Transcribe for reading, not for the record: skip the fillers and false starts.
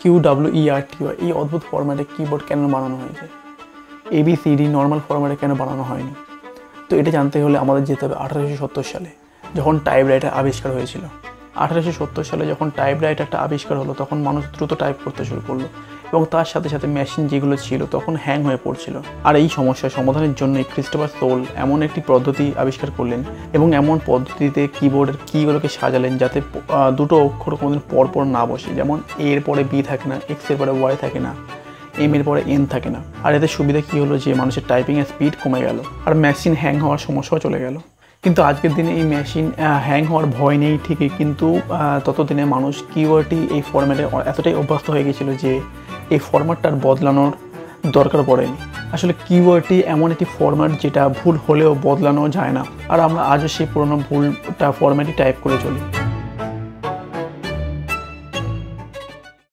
QWERTY এই অদ্ভুত ফরম্যাটে কিবোর্ড কেন বানানো হয়েছে, ABCD নর্মাল ফরম্যাটে কেন বানানো হয়নি? তো এটা জানতে হলে আমাদের যেতে হবে 1870 সালে, যখন টাইপরাইটার আবিষ্কার হয়েছিল। 1870 সালে যখন টাইপরাইটারটা আবিষ্কার হলো, তখন মানুষ দ্রুত টাইপ করতে শুরু করলো এবং তার সাথে সাথে মেশিন যেগুলো ছিল তখন হ্যাং হয়ে পড়ছিল। আর এই সমস্যার সমাধানের জন্য ক্রিস্টোফার সোল এমন একটি পদ্ধতি আবিষ্কার করলেন এবং এমন পদ্ধতিতে কিবোর্ডের কিগুলোকে সাজালেন যাতে দুটো অক্ষর কোনোদিন পরপর না বসে। যেমন A এর পরে B থাকে না, X এর পরে Y থাকে না, M এর পরে N থাকে না। আর এতে সুবিধা কী হলো যে মানুষের টাইপিংয়ের স্পিড কমে গেল আর মেশিন হ্যাং হওয়ার সমস্যাও চলে গেল। কিন্তু আজকের দিনে এই মেশিন হ্যাং হওয়ার ভয় নেই ঠিকই, কিন্তু ততদিনে মানুষ কিবোর্ডটি এই ফরম্যাটে এতটাই অভ্যস্ত হয়ে গেছিলো যে এই ফরম্যাটটার বদলানোর দরকার পড়েনি। আসলে কিবোর্ডটি এমন একটি ফরম্যাট যেটা ভুল হলেও বদলানো যায় না, আর আমরা আজও সেই পুরোনো ভুলটা ফরম্যাটই টাইপ করে চলি।